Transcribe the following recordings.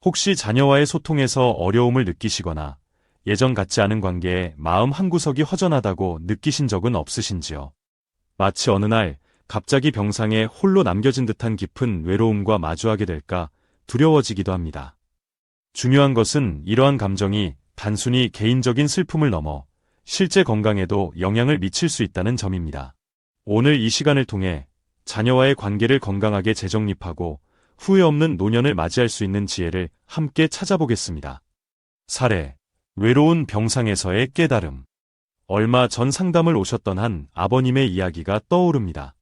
혹시 자녀와의 소통에서 어려움을 느끼시거나 예전 같지 않은 관계에 마음 한구석이 허전하다고 느끼신 적은 없으신지요? 마치 어느 날 갑자기 병상에 홀로 남겨진 듯한 깊은 외로움과 마주하게 될까 두려워지기도 합니다. 중요한 것은 이러한 감정이 단순히 개인적인 슬픔을 넘어 실제 건강에도 영향을 미칠 수 있다는 점입니다. 오늘 이 시간을 통해 자녀와의 관계를 건강하게 재정립하고 후회 없는 노년을 맞이할 수 있는 지혜를 함께 찾아보겠습니다. 사례, 외로운 병상에서의 깨달음. 얼마 전 상담을 오셨던 한 아버님의 이야기가 떠오릅니다.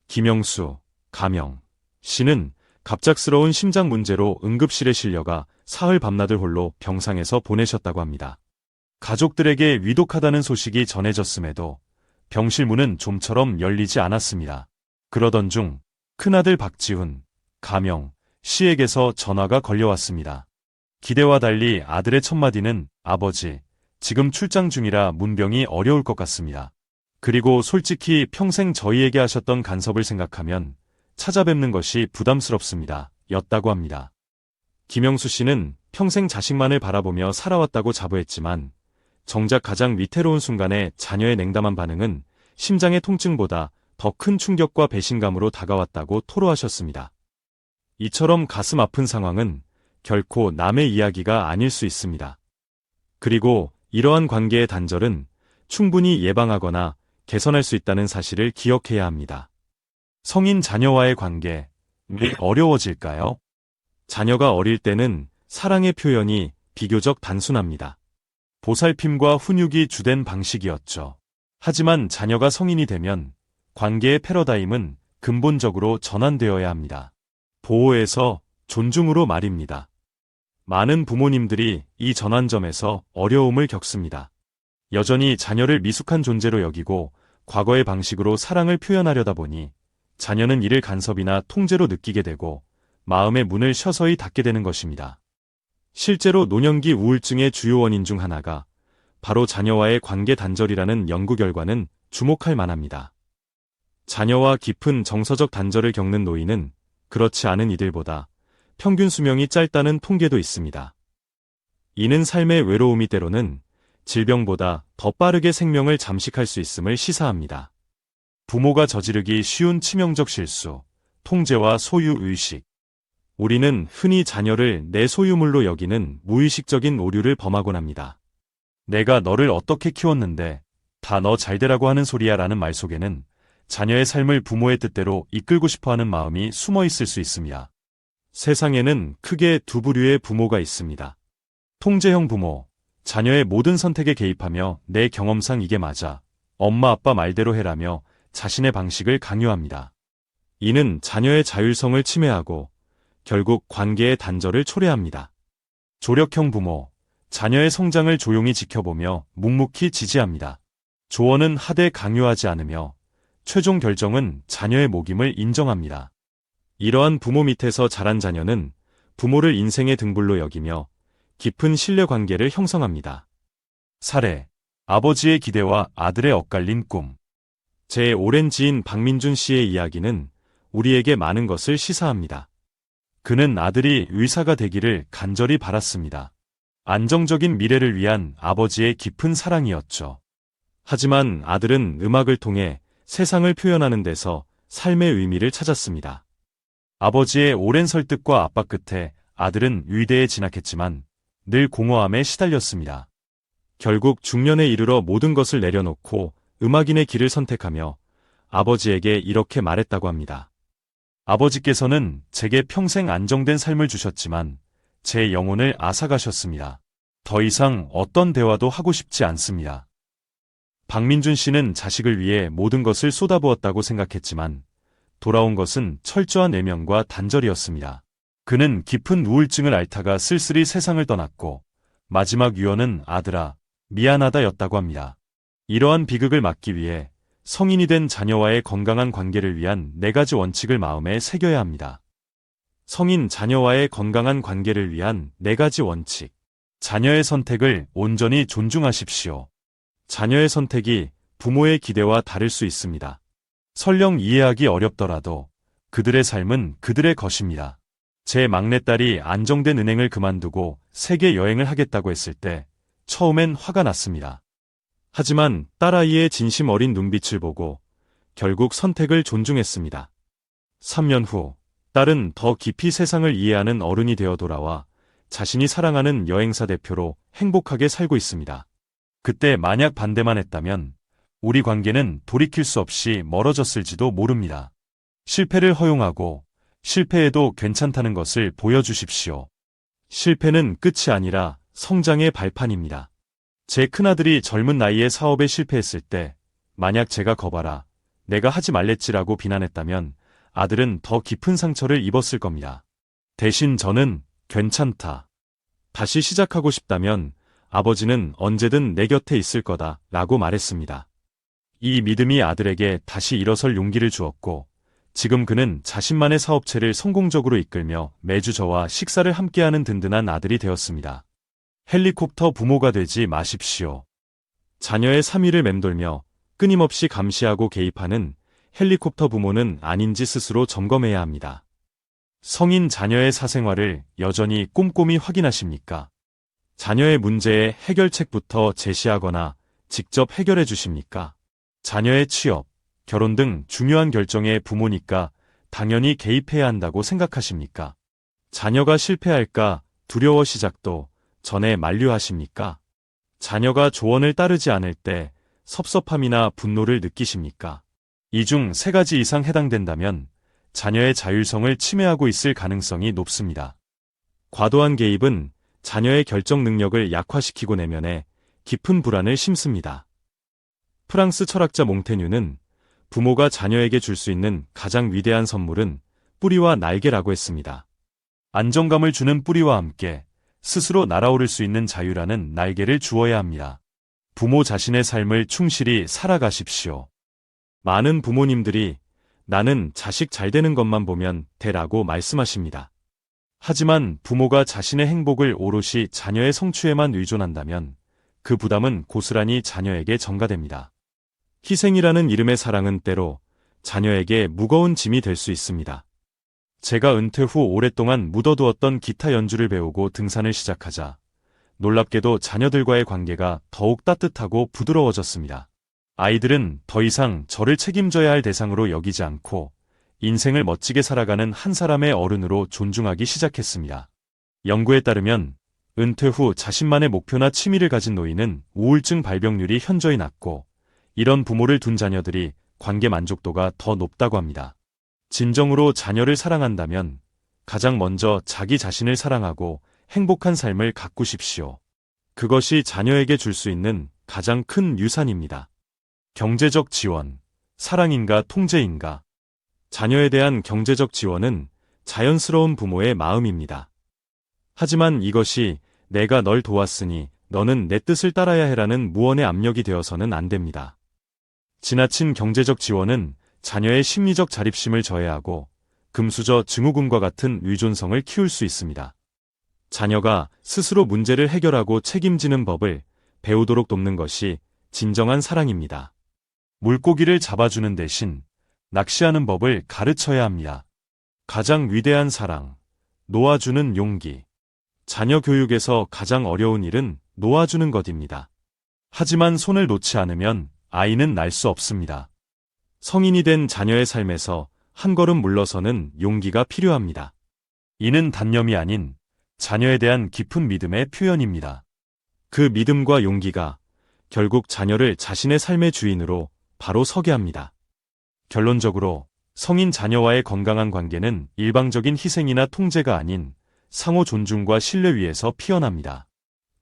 김영수, 가명 씨는 갑작스러운 심장 문제로 응급실에 실려가 사흘 밤낮을 홀로 병상에서 보내셨다고 합니다. 가족들에게 위독하다는 소식이 전해졌음에도 병실 문은 좀처럼 열리지 않았습니다. 그러던 중 큰아들 박지훈, 가명 씨에게서 전화가 걸려왔습니다. 기대와 달리 아들의 첫마디는 아버지, 지금 출장 중이라 문병이 어려울 것 같습니다. 그리고 솔직히 평생 저희에게 하셨던 간섭을 생각하면 찾아뵙는 것이 부담스럽습니다. 였다고 합니다. 김영수 씨는 평생 자식만을 바라보며 살아왔다고 자부했지만 정작 가장 위태로운 순간에 자녀의 냉담한 반응은 심장의 통증보다 더 큰 충격과 배신감으로 다가왔다고 토로하셨습니다. 이처럼 가슴 아픈 상황은 결코 남의 이야기가 아닐 수 있습니다. 그리고 이러한 관계의 단절은 충분히 예방하거나 개선할 수 있다는 사실을 기억해야 합니다. 성인 자녀와의 관계, 왜 어려워질까요? 자녀가 어릴 때는 사랑의 표현이 비교적 단순합니다. 보살핌과 훈육이 주된 방식이었죠. 하지만 자녀가 성인이 되면 관계의 패러다임은 근본적으로 전환되어야 합니다. 보호에서 존중으로 말입니다. 많은 부모님들이 이 전환점에서 어려움을 겪습니다. 여전히 자녀를 미숙한 존재로 여기고 과거의 방식으로 사랑을 표현하려다 보니 자녀는 이를 간섭이나 통제로 느끼게 되고 마음의 문을 서서히 닫게 되는 것입니다. 실제로 노년기 우울증의 주요 원인 중 하나가 바로 자녀와의 관계 단절이라는 연구 결과는 주목할 만합니다. 자녀와 깊은 정서적 단절을 겪는 노인은 그렇지 않은 이들보다 평균 수명이 짧다는 통계도 있습니다. 이는 삶의 외로움이 때로는 질병보다 더 빠르게 생명을 잠식할 수 있음을 시사합니다. 부모가 저지르기 쉬운 치명적 실수, 통제와 소유의식. 우리는 흔히 자녀를 내 소유물로 여기는 무의식적인 오류를 범하곤 합니다. 내가 너를 어떻게 키웠는데 다 너 잘되라고 하는 소리야 라는 말 속에는 자녀의 삶을 부모의 뜻대로 이끌고 싶어하는 마음이 숨어 있을 수 있습니다. 세상에는 크게 두 부류의 부모가 있습니다. 통제형 부모, 자녀의 모든 선택에 개입하며 내 경험상 이게 맞아, 엄마 아빠 말대로 해라며 자신의 방식을 강요합니다. 이는 자녀의 자율성을 침해하고 결국 관계의 단절을 초래합니다. 조력형 부모, 자녀의 성장을 조용히 지켜보며 묵묵히 지지합니다. 조언은 하되 강요하지 않으며 최종 결정은 자녀의 목임을 인정합니다. 이러한 부모 밑에서 자란 자녀는 부모를 인생의 등불로 여기며 깊은 신뢰 관계를 형성합니다. 사례, 아버지의 기대와 아들의 엇갈린 꿈. 제 오랜 지인 박민준 씨의 이야기는 우리에게 많은 것을 시사합니다. 그는 아들이 의사가 되기를 간절히 바랐습니다. 안정적인 미래를 위한 아버지의 깊은 사랑이었죠. 하지만 아들은 음악을 통해 세상을 표현하는 데서 삶의 의미를 찾았습니다. 아버지의 오랜 설득과 압박 끝에 아들은 의대에 진학했지만 늘 공허함에 시달렸습니다. 결국 중년에 이르러 모든 것을 내려놓고 음악인의 길을 선택하며 아버지에게 이렇게 말했다고 합니다. 아버지께서는 제게 평생 안정된 삶을 주셨지만 제 영혼을 앗아가셨습니다. 더 이상 어떤 대화도 하고 싶지 않습니다. 박민준 씨는 자식을 위해 모든 것을 쏟아부었다고 생각했지만 돌아온 것은 철저한 외면과 단절이었습니다. 그는 깊은 우울증을 앓다가 쓸쓸히 세상을 떠났고 마지막 유언은 아들아, 미안하다였다고 합니다. 이러한 비극을 막기 위해 성인이 된 자녀와의 건강한 관계를 위한 4가지 원칙을 마음에 새겨야 합니다. 성인 자녀와의 건강한 관계를 위한 4가지 원칙. 자녀의 선택을 온전히 존중하십시오. 자녀의 선택이 부모의 기대와 다를 수 있습니다. 설령 이해하기 어렵더라도 그들의 삶은 그들의 것입니다. 제 막내딸이 안정된 은행을 그만두고 세계 여행을 하겠다고 했을 때 처음엔 화가 났습니다. 하지만 딸아이의 진심 어린 눈빛을 보고 결국 선택을 존중했습니다. 3년 후, 딸은 더 깊이 세상을 이해하는 어른이 되어 돌아와 자신이 사랑하는 여행사 대표로 행복하게 살고 있습니다. 그때 만약 반대만 했다면 우리 관계는 돌이킬 수 없이 멀어졌을지도 모릅니다. 실패를 허용하고 실패해도 괜찮다는 것을 보여주십시오. 실패는 끝이 아니라 성장의 발판입니다. 제 큰아들이 젊은 나이에 사업에 실패했을 때 만약 제가 거봐라, 내가 하지 말랬지라고 비난했다면 아들은 더 깊은 상처를 입었을 겁니다. 대신 저는 괜찮다, 다시 시작하고 싶다면 아버지는 언제든 내 곁에 있을 거다 라고 말했습니다. 이 믿음이 아들에게 다시 일어설 용기를 주었고 지금 그는 자신만의 사업체를 성공적으로 이끌며 매주 저와 식사를 함께하는 든든한 아들이 되었습니다. 헬리콥터 부모가 되지 마십시오. 자녀의 3위를 맴돌며 끊임없이 감시하고 개입하는 헬리콥터 부모는 아닌지 스스로 점검해야 합니다. 성인 자녀의 사생활을 여전히 꼼꼼히 확인하십니까? 자녀의 문제의 해결책부터 제시하거나 직접 해결해 주십니까? 자녀의 취업, 결혼 등 중요한 결정에 부모니까 당연히 개입해야 한다고 생각하십니까? 자녀가 실패할까 두려워 시작도 전에 만류하십니까? 자녀가 조언을 따르지 않을 때 섭섭함이나 분노를 느끼십니까? 이 중 3가지 이상 해당된다면 자녀의 자율성을 침해하고 있을 가능성이 높습니다. 과도한 개입은 자녀의 결정 능력을 약화시키고 내면에 깊은 불안을 심습니다. 프랑스 철학자 몽테뉴는 부모가 자녀에게 줄 수 있는 가장 위대한 선물은 뿌리와 날개라고 했습니다. 안정감을 주는 뿌리와 함께 스스로 날아오를 수 있는 자유라는 날개를 주어야 합니다. 부모 자신의 삶을 충실히 살아가십시오. 많은 부모님들이 나는 자식 잘 되는 것만 보면 돼라고 말씀하십니다. 하지만 부모가 자신의 행복을 오롯이 자녀의 성취에만 의존한다면 그 부담은 고스란히 자녀에게 전가됩니다. 희생이라는 이름의 사랑은 때로 자녀에게 무거운 짐이 될 수 있습니다. 제가 은퇴 후 오랫동안 묻어두었던 기타 연주를 배우고 등산을 시작하자 놀랍게도 자녀들과의 관계가 더욱 따뜻하고 부드러워졌습니다. 아이들은 더 이상 저를 책임져야 할 대상으로 여기지 않고 인생을 멋지게 살아가는 한 사람의 어른으로 존중하기 시작했습니다. 연구에 따르면 은퇴 후 자신만의 목표나 취미를 가진 노인은 우울증 발병률이 현저히 낮고 이런 부모를 둔 자녀들이 관계 만족도가 더 높다고 합니다. 진정으로 자녀를 사랑한다면 가장 먼저 자기 자신을 사랑하고 행복한 삶을 가꾸십시오. 그것이 자녀에게 줄 수 있는 가장 큰 유산입니다. 경제적 지원, 사랑인가 통제인가? 자녀에 대한 경제적 지원은 자연스러운 부모의 마음입니다. 하지만 이것이 내가 널 도왔으니 너는 내 뜻을 따라야 해라는 무언의 압력이 되어서는 안 됩니다. 지나친 경제적 지원은 자녀의 심리적 자립심을 저해하고 금수저 증후군과 같은 의존성을 키울 수 있습니다. 자녀가 스스로 문제를 해결하고 책임지는 법을 배우도록 돕는 것이 진정한 사랑입니다. 물고기를 잡아주는 대신 낚시하는 법을 가르쳐야 합니다. 가장 위대한 사랑, 놓아주는 용기. 자녀 교육에서 가장 어려운 일은 놓아주는 것입니다. 하지만 손을 놓지 않으면 아이는 날 수 없습니다. 성인이 된 자녀의 삶에서 한 걸음 물러서는 용기가 필요합니다. 이는 단념이 아닌 자녀에 대한 깊은 믿음의 표현입니다. 그 믿음과 용기가 결국 자녀를 자신의 삶의 주인으로 바로 서게 합니다. 결론적으로 성인 자녀와의 건강한 관계는 일방적인 희생이나 통제가 아닌 상호 존중과 신뢰 위에서 피어납니다.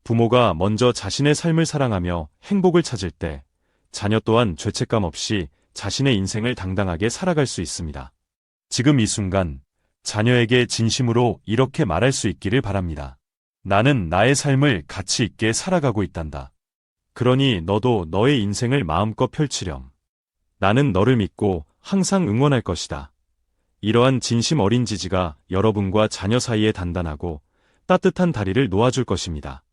부모가 먼저 자신의 삶을 사랑하며 행복을 찾을 때 자녀 또한 죄책감 없이 자신의 인생을 당당하게 살아갈 수 있습니다. 지금 이 순간 자녀에게 진심으로 이렇게 말할 수 있기를 바랍니다. 나는 나의 삶을 가치 있게 살아가고 있단다. 그러니 너도 너의 인생을 마음껏 펼치렴. 나는 너를 믿고 항상 응원할 것이다. 이러한 진심 어린 지지가 여러분과 자녀 사이에 단단하고 따뜻한 다리를 놓아줄 것입니다.